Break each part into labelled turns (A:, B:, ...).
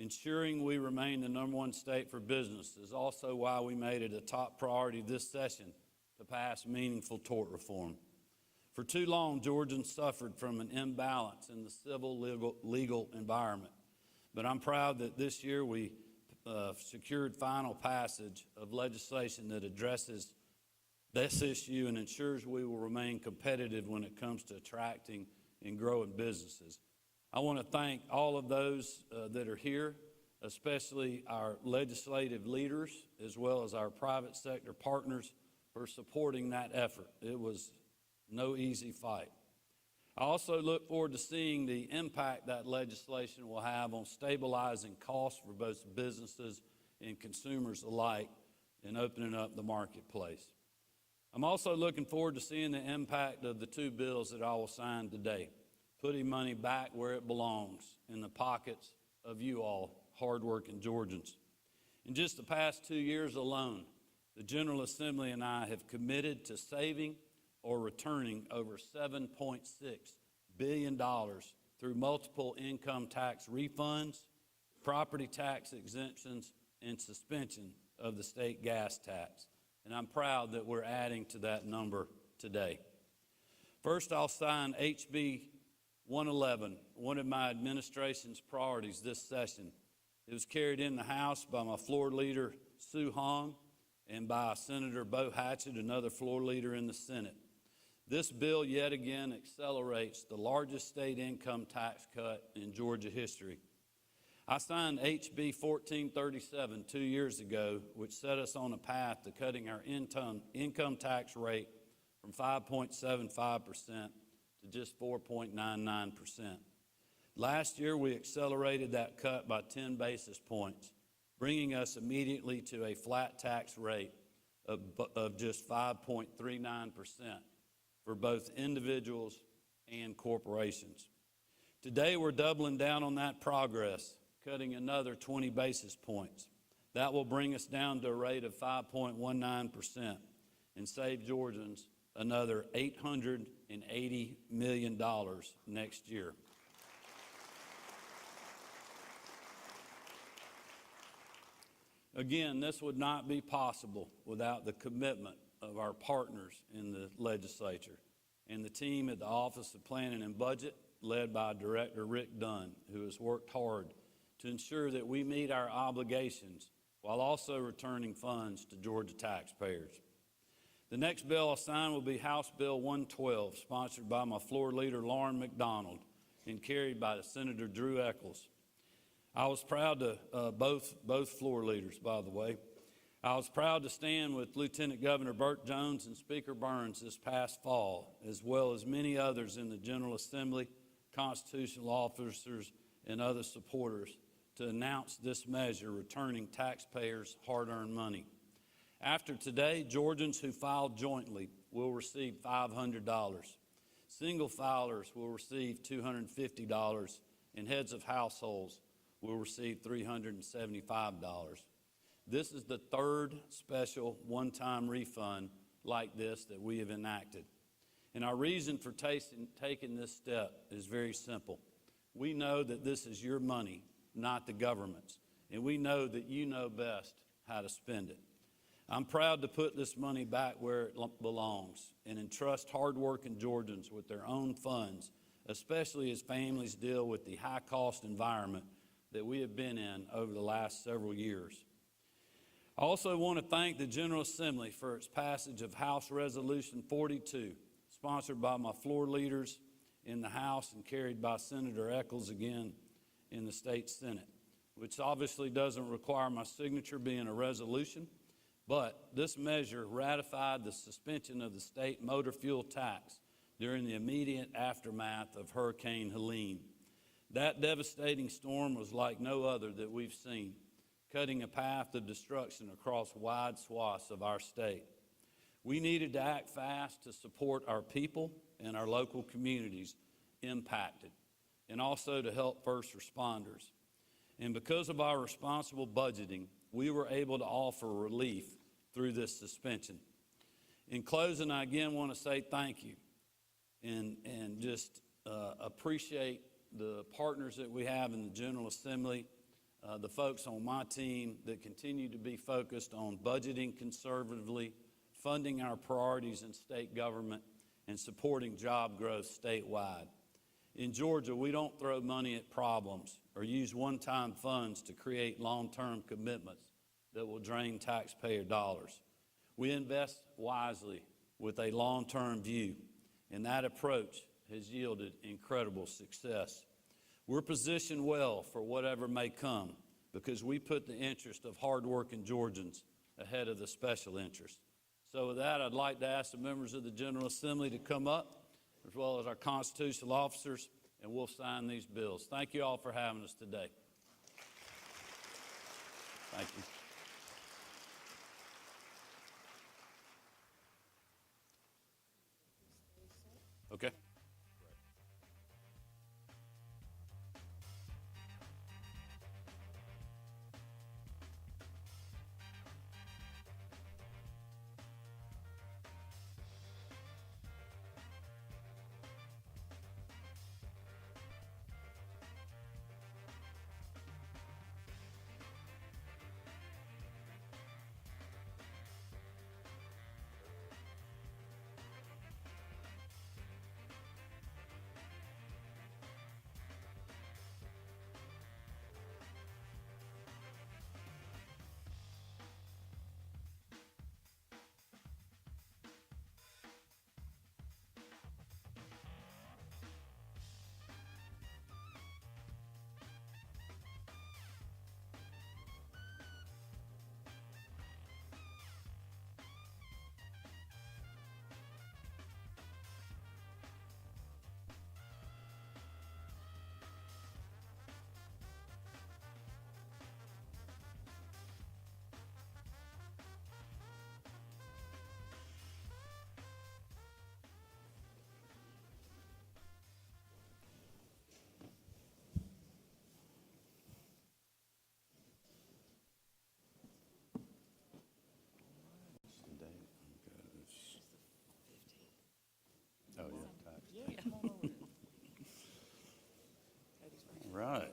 A: Ensuring we remain the #1 state for business is also why we made it a top priority this session to pass meaningful tort reform. For too long, Georgians suffered from an imbalance in the civil legal environment, but I'm proud that this year we secured final passage of legislation that addresses this issue and ensures we will remain competitive when it comes to attracting and growing businesses. I want to thank all of those that are here, especially our legislative leaders, as well as our private sector partners for supporting that effort. It was no easy fight. I also look forward to seeing the impact that legislation will have on stabilizing costs for both businesses and consumers alike and opening up the marketplace. I'm also looking forward to seeing the impact of the two bills that I will sign today, putting money back where it belongs, in the pockets of you all, hardworking Georgians. In just the past 2 years alone, the General Assembly and I have committed to saving or returning over $7.6 billion through multiple income tax refunds, property tax exemptions, and suspension of the state gas tax. And I'm proud that we're adding to that number today. First, I'll sign HB 111, one of my administration's priorities this session. It was carried in the House by my floor leader, Sue Hong, and by Senator Bo Hatchett, another floor leader in the Senate. This bill yet again accelerates the largest state income tax cut in Georgia history. I signed HB 1437 2 years ago, which set us on a path to cutting our income tax rate from 5.75% to just 4.99%. Last year, we accelerated that cut by 10 basis points, bringing us immediately to a flat tax rate of just 5.39% for both individuals and corporations. Today, we're doubling down on that progress, cutting another 20 basis points. That will bring us down to a rate of 5.19% and save Georgians another $880 million next year. Again, this would not be possible without the commitment of our partners in the legislature and the team at the Office of Planning and Budget, led by Director Rick Dunn, who has worked hard to ensure that we meet our obligations while also returning funds to Georgia taxpayers. The next bill I'll sign will be House Bill 112, sponsored by my floor leader, Lauren McDonald, and carried by Senator Drew Eccles. I was proud to, both floor leaders, by the way, I was proud to stand with Lieutenant Governor Burt Jones and Speaker Burns this past fall, as well as many others in the General Assembly, constitutional officers, and other supporters, to announce this measure returning taxpayers' hard-earned money. After today, Georgians who filed jointly will receive $500. Single filers will receive $250, and heads of households will receive $375. This is the third special one-time refund like this that we have enacted. And our reason for taking this step is very simple. We know that this is your money, not the government's, and we know that you know best how to spend it. I'm proud to put this money back where it belongs and entrust hardworking Georgians with their own funds, especially as families deal with the high-cost environment that we have been in over the last several years. I also want to thank the General Assembly for its passage of House Resolution 42, sponsored by my floor leaders in the House and carried by Senator Eccles again in the state Senate, which obviously doesn't require my signature being a resolution, but this measure ratified the suspension of the state motor fuel tax during the immediate aftermath of Hurricane Helene. That devastating storm was like no other that we've seen, cutting a path of destruction across wide swaths of our state. We needed to act fast to support our people and our local communities impacted, and also to help first responders. And because of our responsible budgeting, we were able to offer relief through this suspension. In closing, I again want to say thank you and just appreciate the partners that we have in the General Assembly, the folks on my team that continue to be focused on budgeting conservatively, funding our priorities in state government, and supporting job growth statewide. In Georgia, we don't throw money at problems or use one-time funds to create long-term commitments that will drain taxpayer dollars. We invest wisely with a long-term view, and that approach has yielded incredible success. We're positioned well for whatever may come because we put the interest of hardworking Georgians ahead of the special interest. So with that, I'd like to ask the members of the General Assembly to come up, as well as our constitutional officers, and we'll sign these bills. Thank you all for having us today. Thank you. Okay. Oh, yeah. Right.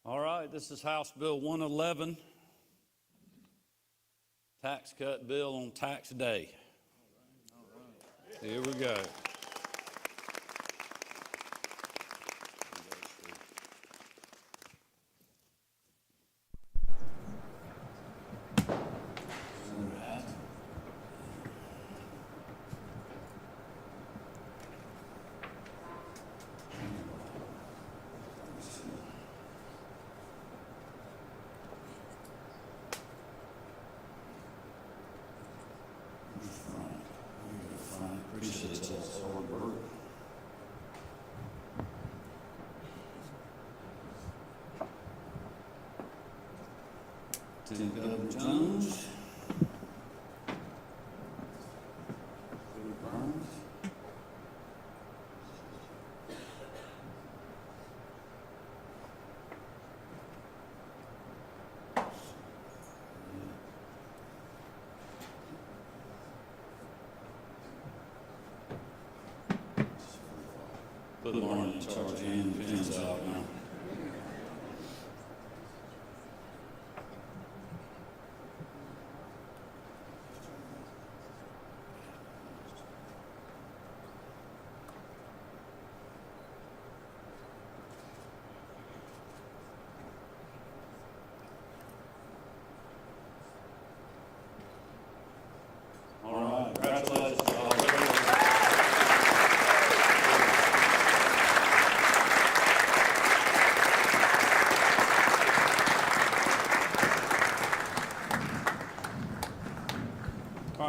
A: All right, this is House Bill 111, tax cut bill on tax day. Here we go. Jones. Put Lauren in charge and pins out now.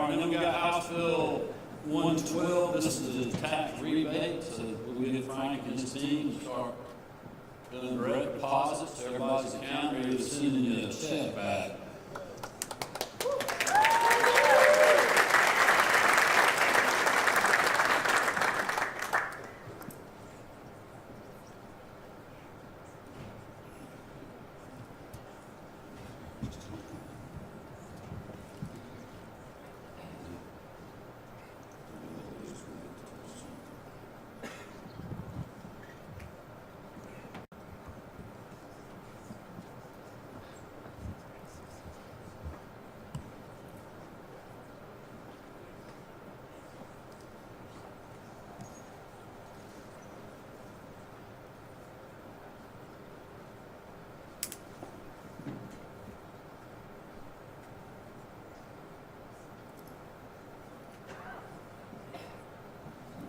A: And then we got House Bill 112. This is a tax rebate. So we get Frank and his team to start doing direct deposits to everybody's account, ready to send you a check back.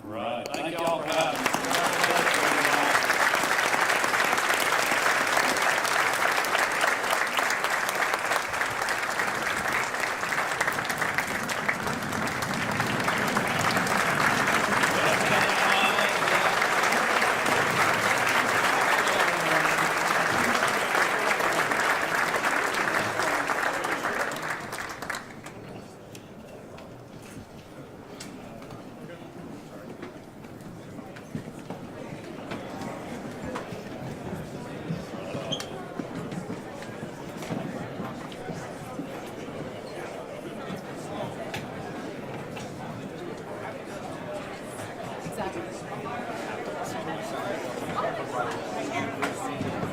A: Right. Thank y'all for having me.
B: Exactly.